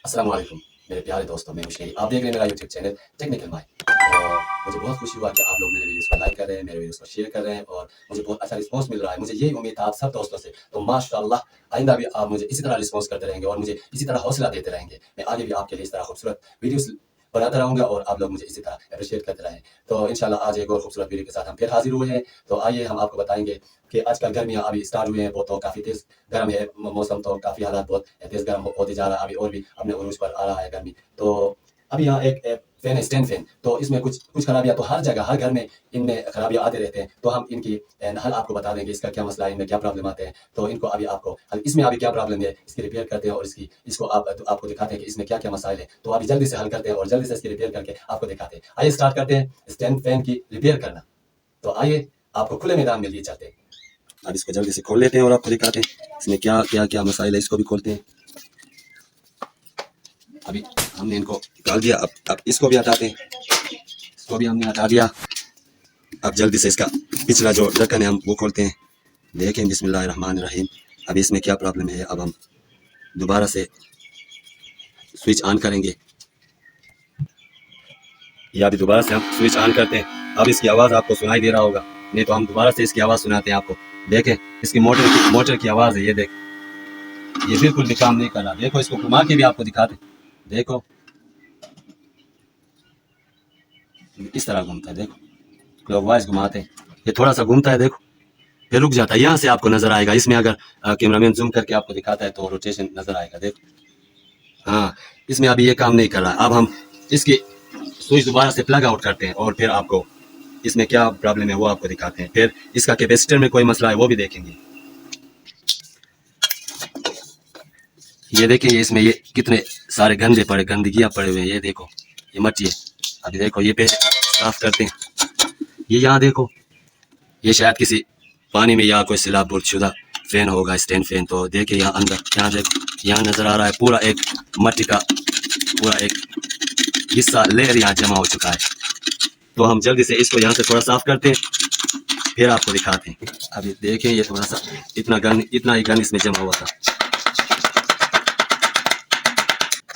अस्सलाम वालेकुम मेरे प्यारे दोस्तों, मैं मुशेरी, आप देख रहे हैं मेरा यूट्यूब चैनल टेक्निकल माई। और मुझे बहुत खुशी हुआ कि आप लोग मेरे वीडियोस को लाइक कर रहे हैं, मेरे वीडियोस को शेयर कर रहे हैं और मुझे बहुत अच्छा रिस्पांस मिल रहा है। मुझे यही उम्मीद था आप सब दोस्तों से, तो माशाअल्लाह आइंदा भी आप मुझे इसी तरह रिस्पांस करते रहेंगे और मुझे इसी तरह हौसला देते रहेंगे। मैं आगे भी आपके लिए इस तरह खूबसूरत वीडियोस बनाता रहूँगा और आप लोग मुझे इसी तरह अप्रिशिएट करते रहें। तो इंशाल्लाह आज एक और खूबसूरत वीडियो के साथ हम फिर हाजिर हुए हैं। तो आइए हम आपको बताएंगे कि आजकल गर्मियाँ अभी स्टार्ट हुई हैं, वो तो काफ़ी तेज़ गर्म है मौसम, तो काफ़ी हालात बहुत तेज़ गर्म होते जा रहा है अभी, और भी अपने उरूज पर आ रहा है गर्मी। तो अभी यहाँ एक फैन है, स्टैंड फैन, तो इसमें कुछ कुछ खराबियाँ तो हर जगह हर घर में इनमें खराबियाँ आते रहते हैं। तो हम इनकी हल आपको बता देंगे, इसका क्या मसला है, इनमें क्या प्रॉब्लम आते हैं। तो इनको अभी आपको इसमें अभी क्या प्रॉब्लम है इसकी रिपेयर करते हैं और इसको आपको दिखाते हैं कि इसमें क्या क्या मसाइल है। तो अभी जल्दी से हल करते हैं और जल्दी से इसकी रिपेयर करके आपको दिखाते हैं। आइए स्टार्ट करते हैं स्टैंड फैन की रिपेयर करना। तो आइए आपको खुले मैदान में लिए चलते हैं। अब इसको जल्दी से खोल लेते हैं और आपको दिखाते हैं इसमें क्या क्या क्या मसाइल है। इसको भी खोलते हैं। अभी हमने इनको निकाल दिया, अब इसको भी हटाते हैं। इसको भी हमने हटा दिया। अब जल्दी से इसका पिछला जो ढक्कन है हम वो खोलते हैं। देखें बिस्मिल्लाहिर्रहमानिर्रहीम, अभी इसमें क्या प्रॉब्लम है। अब हम दोबारा से स्विच ऑन करेंगे। या अभी दोबारा से हम स्विच ऑन करते हैं। अब इसकी आवाज़ आपको सुनाई दे रहा होगा, नहीं तो हम दोबारा से इसकी आवाज़ सुनाते हैं आपको। देखें इसकी मोटर की आवाज़ है। ये देख, ये बिल्कुल भी काम नहीं कर रहा। देखो इसको घुमा के भी आपको दिखाते, देखो इस तरह घूमता है। देखो क्लॉकवाइज घुमाते हैं, ये थोड़ा सा घूमता है, देखो फिर रुक जाता है। यहाँ से आपको नजर आएगा, इसमें अगर कैमरामैन जूम करके आपको दिखाता है तो रोटेशन नजर आएगा। देखो हाँ, इसमें अभी ये काम नहीं कर रहा। अब हम इसकी स्विच दोबारा से प्लग आउट करते हैं और फिर आपको इसमें क्या प्रॉब्लम है वो आपको दिखाते हैं। फिर इसका कैपेसिटर में कोई मसला है वो भी देखेंगे। ये देखें, ये इसमें ये कितने सारे गंदगियाँ पड़े हुए हैं। ये देखो ये मट्टी है। अभी देखो ये पे साफ करते हैं। ये यहाँ देखो, ये शायद किसी पानी में या कोई सैलाबुरशुदा फैन होगा, स्टैंड फैन। तो देखिए यहाँ अंदर, यहाँ देखो, यहाँ नजर आ रहा है पूरा एक मट्टी का पूरा एक हिस्सा, लेयर यहाँ जमा हो चुका है। तो हम जल्दी से इसको यहाँ से थोड़ा साफ करते हैं, फिर आपको दिखाते हैं। अभी देखें ये थोड़ा सा इतना ही गन इसमें जमा हुआ था।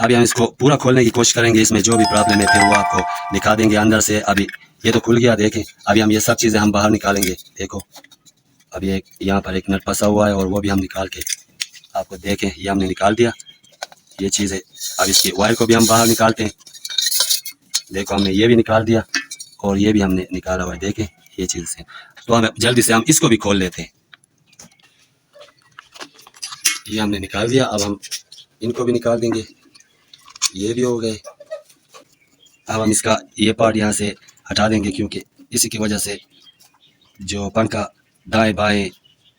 अभी हम इसको पूरा खोलने की कोशिश करेंगे, इसमें जो भी प्रॉब्लम है फिर वो आपको दिखा देंगे अंदर से। अभी ये तो खुल गया, देखें। अभी हम ये सब चीज़ें हम बाहर निकालेंगे। देखो अभी एक यहाँ पर एक नट फंसा हुआ है और वो भी हम निकाल के आपको देखें, ये हमने निकाल दिया ये चीज़ है। अब इसकी वायर को भी हम बाहर निकालते हैं। देखो हमने ये भी निकाल दिया और ये भी हमने निकाला हुआ है, देखें ये चीज़ से। तो हम जल्दी से हम इसको भी खोल लेते हैं। ये हमने निकाल दिया, अब हम इनको भी निकाल देंगे। ये भी हो गए। अब हम इसका ये पार्ट यहाँ से हटा देंगे, क्योंकि इसी की वजह से जो पंखा दाएं बाएं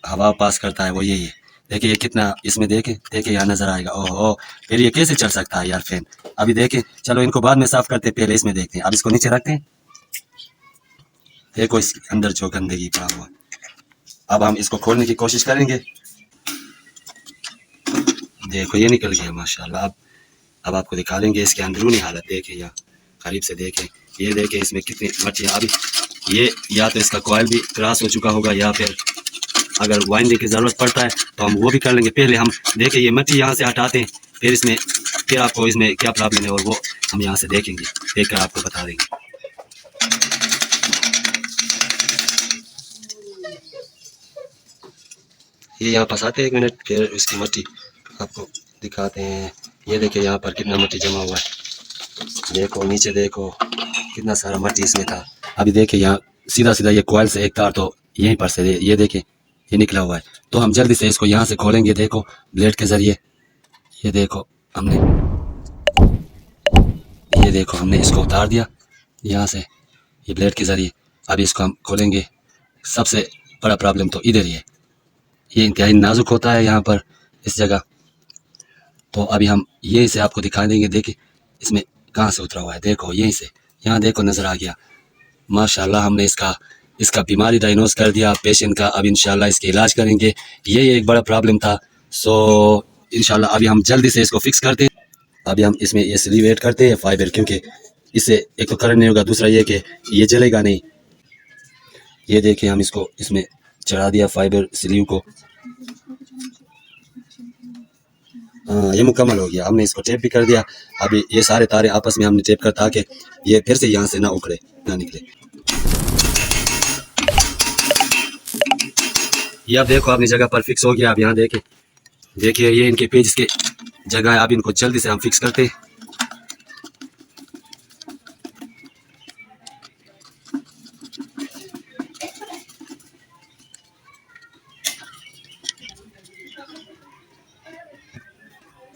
हवा पास करता है वो यही है। देखिए ये कितना इसमें, देखें यहाँ नजर आएगा। ओहो, फिर ये कैसे चल सकता है यार फैन। अभी देखें, चलो इनको बाद में साफ करते, पहले इसमें देखते हैं। अब इसको नीचे रखते हैं। देखो इस अंदर जो गंदगी पड़ा हुआ। अब हम इसको खोलने की कोशिश करेंगे। देखो ये निकल गया माशाल्लाह। अब आपको दिखा देंगे इसके अंदरूनी हालत। देखें यहाँ करीब से देखें, ये देखें इसमें कितनी मट्टी। अभी ये या तो इसका कॉइल भी क्रॉस हो चुका होगा, या फिर अगर वाइंडिंग की ज़रूरत पड़ता है तो हम वो भी कर लेंगे। पहले हम देखें ये मट्टी यहाँ से हटाते हैं, फिर आपको इसमें क्या प्रॉब्लम है और वो हम यहाँ से देखेंगे, देख कर आपको बता देंगे। ये यहाँ फंसाते हैं, 1 मिनट, फिर इसकी मट्टी आपको दिखाते हैं। ये देखिए यहाँ पर कितना मट्टी जमा हुआ है। देखो नीचे देखो कितना सारा मट्टी इसमें था। अभी देखिए यहाँ सीधा सीधा ये कॉइल से एक तार तो यहीं पर से ये देखिए ये निकला हुआ है। तो हम जल्दी से इसको यहाँ से खोलेंगे। देखो ब्लेड के ज़रिए, ये देखो हमने इसको उतार दिया यहाँ से ये ब्लेड के ज़रिए। अभी इसको हम खोलेंगे। सबसे बड़ा प्रॉब्लम तो इधर ही है, ये इंतहाई नाजुक होता है यहाँ पर इस जगह। तो अभी हम यहीं से आपको दिखा देंगे। देखिए इसमें कहाँ से उतरा हुआ है, देखो यहीं से, यहाँ देखो नज़र आ गया माशाल्लाह। हमने इसका बीमारी डायग्नोज कर दिया पेशेंट का। अब इंशाल्लाह इसके इलाज करेंगे। ये एक बड़ा प्रॉब्लम था। सो इंशाल्लाह अभी हम जल्दी से इसको फिक्स करते हैं। अभी हम इसमें ये स्लीव ऐड करते हैं फाइबर, क्योंकि इससे एक तो करंट नहीं होगा, दूसरा ये कि ये जलेगा नहीं। ये देखिए हम इसको इसमें चढ़ा दिया फाइबर स्लीव को। हाँ, ये मुकम्मल हो गया। हमने इसको टेप भी कर दिया। अभी ये सारे तारे आपस में हमने टेप कर ताकि ये फिर से यहाँ से ना उखड़े ना निकले। ये आप देखो अपनी जगह पर फिक्स हो गया। अब यहाँ देखे देखिए ये इनके पेज के जगह है। अब इनको जल्दी से हम फिक्स करते हैं।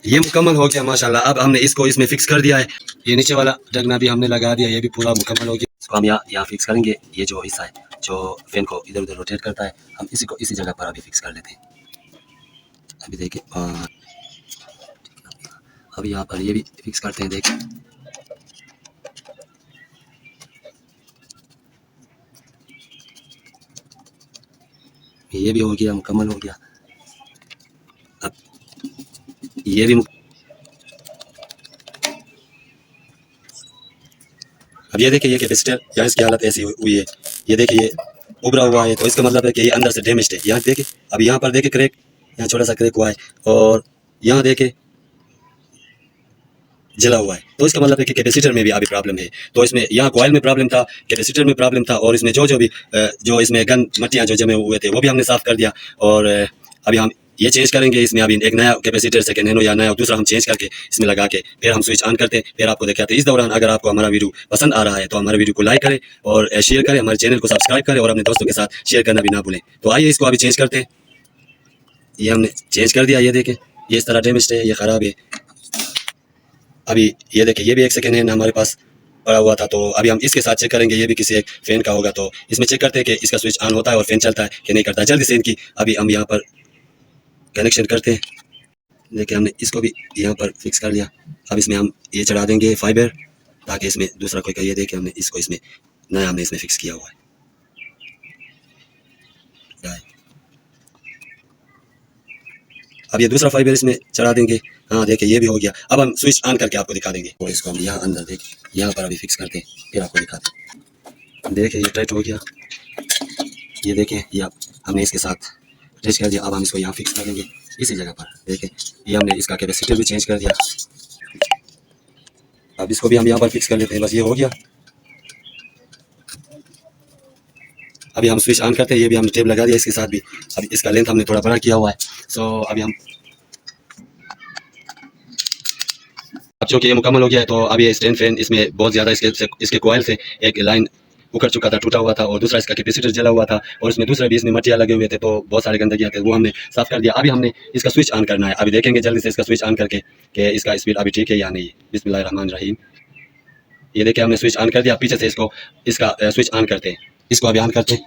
ये मुकम्मल हो गया माशाल्लाह। अब हमने इसको इसमें फिक्स कर दिया है। ये नीचे वाला डगना भी हमने लगा दिया। ये भी पूरा मुकम्मल हो गया। इसको हम यहाँ फिक्स करेंगे। ये जो हिस्सा है जो फैन को इधर उधर रोटेट करता है, हम इसी को इसी जगह पर अभी फिक्स कर लेते हैं। अभी देखिए अभी यहाँ पर ये भी फिक्स करते हैं। देखिए ये भी हो गया, मुकम्मल हो गया। अब ये भी अब ये देखिए ये कैपेसिटर यहाँ इसकी हालत ऐसी हुई है। ये देखिए ये उभरा हुआ है, तो इसका मतलब है कि ये अंदर से डैमेज है। यहाँ देखिए अब यहाँ पर देखिए क्रैक, यहाँ छोटा सा क्रैक हुआ है और यहाँ देखिए जला हुआ है। तो इसका मतलब है कि कैपेसिटर में भी अभी प्रॉब्लम है। तो इसमें यहाँ कॉइल में प्रॉब्लम था, कैपेसिटर में प्रॉब्लम था और इसमें जो भी जो इसमें गन मट्टियाँ जो जमे हुए थे वो भी हमने साफ़ कर दिया। और अभी हम ये चेंज करेंगे। इसमें अभी एक नया कैपेसिटर सेकंड हैंड या नया दूसरा हम चेंज करके इसमें लगा के फिर हम स्विच ऑन करते हैं, फिर आपको दिखाते हैं। इस दौरान अगर आपको हमारा वीडियो पसंद आ रहा है तो हमारे वीडियो को लाइक करें और शेयर करें, हमारे चैनल को सब्सक्राइब करें और अपने दोस्तों के साथ शेयर करना भी ना भूलें। तो आइए इसको अभी चेंज करते हैं। ये हमने चेंज कर दिया। ये देखें ये इस तरह डैमेज है, ये ख़राब है। अभी ये देखिए ये भी एक सेकेंड हैंड हमारे पास पड़ा हुआ था। तो अभी हम इसके साथ चेक करेंगे। ये भी किसी एक फैन का होगा। तो इसमें चेक करते हैं कि इसका स्विच ऑन होता है और फैन चलता है कि नहीं करता। जल्दी से इनकी अभी हम यहाँ पर कनेक्शन करते हैं। देखिए हमने इसको भी यहाँ पर फिक्स कर लिया। अब इसमें हम ये चढ़ा देंगे फाइबर ताकि इसमें दूसरा कोई का ये देखे हमने इसको इसमें नया हमने इसमें फिक्स किया हुआ है। अब ये दूसरा फाइबर इसमें चढ़ा देंगे। हाँ देखिए ये भी हो गया। अब हम स्विच ऑन करके आपको दिखा देंगे। और इसको हम यहाँ अंदर देखिए यहाँ पर अभी फिक्स करते हैं, फिर आपको दिखाते हैं। देखिए ये टाइट हो गया। ये देखें ये अब हमने इसके साथ अटैच कर दिया। अब हम इसको यहाँ फिक्स कर देंगे इसी जगह पर। देखें ये हमने इसका कैपेसिटर भी चेंज कर दिया। अब इसको भी हम यहाँ पर फिक्स कर लेते हैं। बस ये हो गया। अभी हम स्विच ऑन करते हैं। ये भी हमने टेप लगा दिया इसके साथ भी। अभी इसका लेंथ हमने थोड़ा बड़ा किया हुआ है। सो अभी हम अब चूँकि ये मुकम्मल हो गया है तो अब ये स्टैंड फैन इसमें बहुत ज़्यादा इसके कॉइल से एक लाइन उखड़ चुका था, टूटा हुआ था और दूसरा इसका कैपेसिटर जला हुआ था और इसमें दूसरे भी इसमें मटिया लगे हुए थे। तो बहुत सारे गंदगी आते वो हमने साफ़ कर दिया। अभी हमने इसका स्विच ऑन करना है। अभी देखेंगे जल्दी से इसका स्विच ऑन करके कि इसका स्पीड अभी ठीक है या नहीं। बिस्मिल्लाहिर्रहमानिर्रहीम। ये देखिए हमने स्विच ऑन कर दिया। पीछे से इसका स्विच ऑन करते हैं। इसको अभी ऑन करते हैं।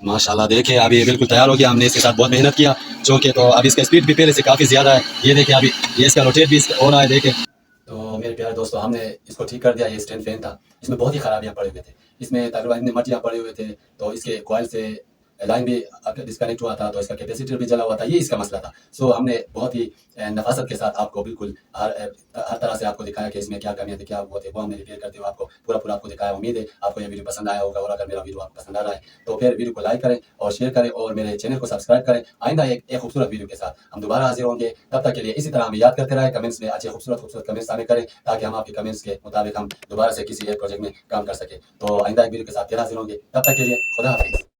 माशाल्लाह देखिए अभी ये बिल्कुल तैयार हो गया। हमने इसके साथ बहुत मेहनत किया चूँकि तो अभी इसका स्पीड भी पहले से काफ़ी ज़्यादा है। ये देखिए अभी ये इसका रोटेट भी हो रहा है। देखें तो मेरे प्यारे दोस्तों हमने इसको ठीक कर दिया। ये स्टैंड फैन था, इसमें बहुत ही खराबियां पड़े हुए थे। इसमें तकरीबन इतने मटियाँ पड़े हुए थे तो इसके कॉइल से लाइन भी डिस्कनेक्ट हुआ था, तो इसका कैपेसिटर भी जला हुआ था। ये इसका मसला था। सो हमने बहुत ही नफासत के साथ आपको बिल्कुल हर तरह से आपको दिखाया कि इसमें क्या कमियाँ थी, क्या वो थे, वो हमने रिपेयर करते हुए आपको पूरा आपको दिखाया। उम्मीद है आपको ये वीडियो पसंद आया होगा और अगर मेरा वीडियो आपको पसंद आ रहा है तो फिर वीडियो को लाइक करें और शेयर करें और मेरे चैनल को सब्सक्राइब करें। आइंदा एक खूबसूरत वीडियो के साथ हम दोबारा हाजिर होंगे। तब तक के लिए इसी तरह हमें याद करते रहे, कमेंट्स में अच्छे खूबसूरत कमेंट्स आने करें ताकि हम आपके कमेंट्स के मुताबिक हम दोबारा से किसी एक प्रोजेक्ट में काम कर सकें। तो आइंदा एक वीडियो के साथ फिर हाजिर होंगे। तब तक के लिए खुदा हाफिज़।